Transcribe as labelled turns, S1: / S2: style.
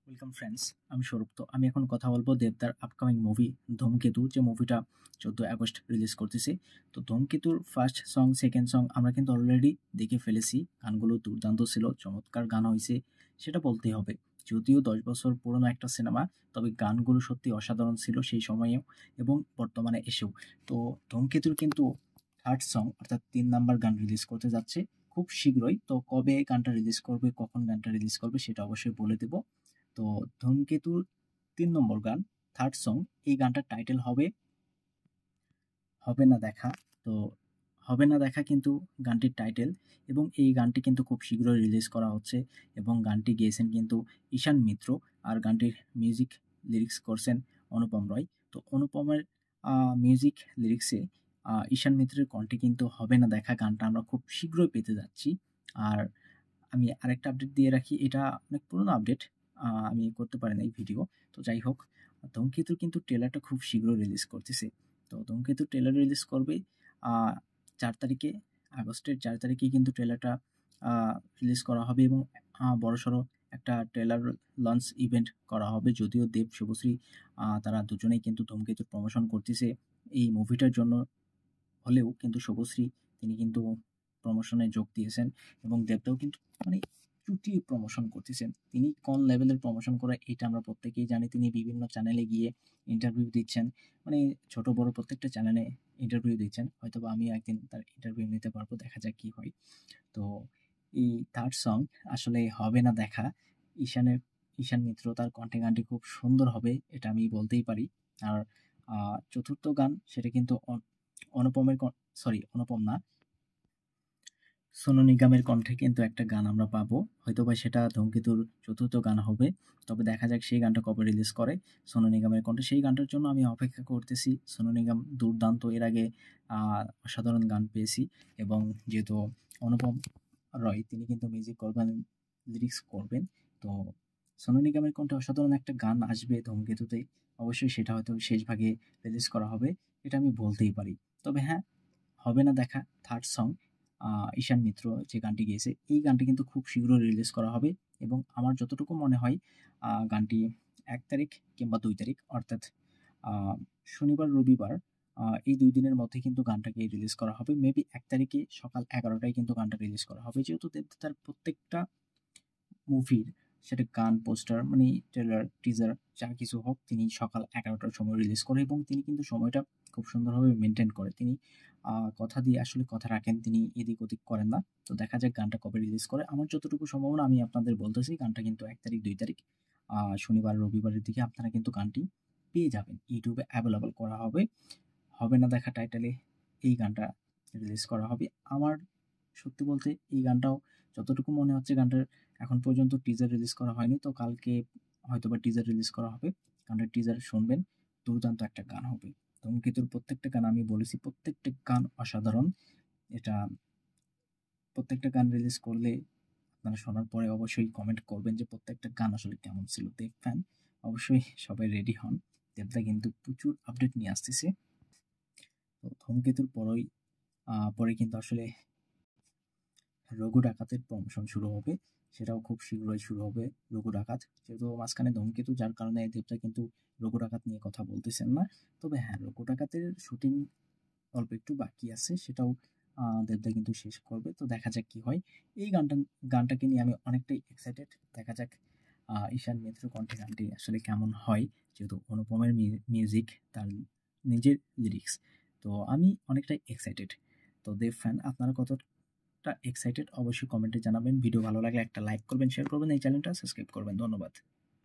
S1: Welcome friends, আমি স্বরূপ। তো আমি এখন কথা বলবো দেবদার আপকামিং মুভি ধূমকেতু, যে মুভিটা 14 আগস্ট রিলিজ করতেছে। তো ধূমকেতুর ফার্স্ট সং, সেকেন্ড সং আমরা কিন্তু অলরেডি দেখে ফেলেছি। গানগুলো দুর্দান্ত ছিল, চমৎকার গান হয়েছে, সেটা বলতেই হবে। যদিও 10 বছর পুরনো একটা সিনেমা, তবে গানগুলো সত্যি অসাধারণ ছিল সেই সময়েও এবং বর্তমানে এসেও। তো ধূমকেতুর কিন্তু থার্ড সং অর্থাৎ 3 নাম্বার গান রিলিজ করতে যাচ্ছে খুব শীঘ্রই। তো কবে গানটা রিলিজ করবে, কখন গানটা রিলিজ করবে সেটা অবশ্যই বলে দেব। তো ধূমকেতুর 3 নম্বর গান, থার্ড সং, এই গানটার টাইটেল হবে হবে না দেখা। তো হবে না দেখা কিন্তু গানটির টাইটেল, এবং এই গানটি কিন্তু খুব শীঘ্রই রিলিজ করা হচ্ছে। এবং গানটি গেয়েছেন কিন্তু ঈশান মিত্র, আর গানটির মিউজিক লিরিক্স করছেন অনুপম রয়। তো অনুপমের মিউজিক লিরিক্সে ঈশান মিত্রের কণ্ঠে কিন্তু হবে না দেখা গানটা আমরা খুব শীঘ্রই পেতে যাচ্ছি। আর আমি আরেকটা আপডেট দিয়ে রাখি, এটা অনেক পুরনো আপডেট, আমি করতে পারি না এই ভিডিও। তো যাই হোক, ধূমকেতুর কিন্তু ট্রেলারটা খুব শীঘ্রই রিলিজ করতেছে। তো ধূমকেতুর ট্রেলার রিলিজ করবে 4 তারিখে, আগস্টের 4 তারিখে কিন্তু ট্রেলারটা রিলিজ করা হবে, এবং বড়সড় একটা ট্রেলার লঞ্চ ইভেন্ট করা হবে। যদিও দেব শুভশ্রী তারা দুজনেই কিন্তু ধূমকেতুর প্রমোশন করতেছে এই মুভিটার জন্য, হলেও কিন্তু শুভশ্রী তিনি কিন্তু প্রমোশনে যোগ দিয়েছেন, এবং দেবদাও কিন্তু মানে চুটিয়ে প্রমোশন করতেছেন। তিনি কোন লেভেলের প্রমোশন করে এটা আমরা প্রত্যেকেই জানি। তিনি বিভিন্ন চ্যানেলে গিয়ে ইন্টারভিউ দিচ্ছেন, মানে ছোট বড় প্রত্যেকটা চ্যানেলে ইন্টারভিউ দিচ্ছেন। হয়তোবা আমিও একদিন তার ইন্টারভিউ নিতে পারবো, দেখা যাক কি হয়। তো এই থার্ড সং আসলে হবে না দেখা, ঈশানের ঈশান মিত্র তার কণ্ঠে গানটি খুব সুন্দর হবে, এটা আমি বলতেই পারি। আর চতুর্থ গান সেটা কিন্তু অনুপমের, সরি অনুপম না, সোনু নিগমের কণ্ঠে কিন্তু একটা গান আমরা পাবো। হয়তোবা সেটা ধূমকেতুর চতুর্থ গান হবে। তবে দেখা যাক সেই গানটা কবে রিলিজ করে সোনু নিগমের কণ্ঠে। সেই গানটার জন্য আমি অপেক্ষা করতেছি। সোনু নিগম দুর্দান্ত, এর আগে অসাধারণ গান পেয়েছি। এবং যেহেতু অনুপম রয় তিনি কিন্তু মিউজিক করবেন, লিরিক্স করবেন। তো সোনু নিগমের কণ্ঠে অসাধারণ একটা গান আসবে ধূমকেতুতে। অবশ্যই সেটা হয়তো শেষ ভাগে রিলিজ করা হবে, এটা আমি বলতেই পারি। তবে হ্যাঁ, হবে না দেখা থার্ড সং, ঈশান মিত্র যে গানটি গেয়েছে, এই গানটি কিন্তু খুব শীঘ্রই রিলিজ করা হবে। এবং আমার যতটুকু মনে হয় গানটি 1 তারিখ কিংবা 2 তারিখ, অর্থাৎ শনিবার রবিবার, এই 2 দিনের মধ্যে কিন্তু গানটাকে রিলিজ করা হবে। মেবি 1 তারিখে সকাল 11টায় কিন্তু গানটা রিলিজ করা হবে, যেহেতু তার প্রত্যেকটা মুভির সেটা গান, পোস্টার, মানে ট্রেলার, টিজার যা কিছু হোক, তিনি সকাল 11টার সময় রিলিজ করে, এবং তিনি কিন্তু সময়টা খুব সুন্দরভাবে মেনটেন করে। তিনি কথা দিয়ে আসলে কথা রাখেন, তিনি এদিক ওদিক করেন না। তো দেখা যাক গানটা কবে রিলিজ করে। আমার যতটুকু সম্ভাবনা আমি আপনাদের বলতেছি, গানটা কিন্তু 1 তারিখ 2 তারিখ শনিবার রবিবারের দিকে আপনারা কিন্তু গানটি পেয়ে যাবেন। ইউটিউবে অ্যাভেলেবল করা হবে। হবে না দেখা টাইটেলে এই গানটা রিলিজ করা হবে। আমার সত্যি বলতে এই গানটাও যতটুকু মনে হচ্ছে, গানটার এখন পর্যন্ত টিজার রিলিজ করা হয়নি। তো কালকে হয়তোবা টিজার রিলিজ করা হবে। গানটার টিজার শুনবেন, দুর্দান্ত একটা গান হবে। ধূমকেতুর প্রত্যেকটা গান, আমি বলেছি প্রত্যেকটা গান অসাধারণ। এটা প্রত্যেকটা গান রিলিজ করলে আপনারা শোনার পরে অবশ্যই কমেন্ট করবেন যে প্রত্যেকটা গান আসলে কেমন ছিল। দেব ফ্যান অবশ্যই সবাই রেডি হন, দেবদা কিন্তু প্রচুর আপডেট নিয়ে আসতেছে। তো ধূমকেতুর পরে কিন্তু আসলে রঘু ডাকাতের প্রমোশন শুরু হবে, সেটাও খুব শীঘ্রই শুরু হবে। রঘু ডাকাত যেহেতু মাঝখানে ধূমকেতু, যার কারণে দেবদা কিন্তু রঘু ডাকাত নিয়ে কথা বলতেছেন না। তবে হ্যাঁ, রঘু ডাকাতের শুটিং অল্প একটু বাকি আছে, সেটাও দেবদা কিন্তু শেষ করবে। তো দেখা যাক কি হয়। এই গানটাকে নিয়ে আমি অনেকটাই এক্সাইটেড। দেখা যাক ঈশান মিত্র কণ্ঠে গানটি আসলে কেমন হয়, যেহেতু অনুপমের মিউজিক, তার নিজের লিরিক্স। তো আমি অনেকটাই এক্সাইটেড। তো দেব ফ্যান আপনারা কতটা এক্সাইটেড অবশ্যই কমেন্টে জানাবেন। ভিডিও ভালো লাগলে একটা লাইক করবেন, শেয়ার করবেন, এই চ্যানেলটা সাবস্ক্রাইব করবেন। ধন্যবাদ।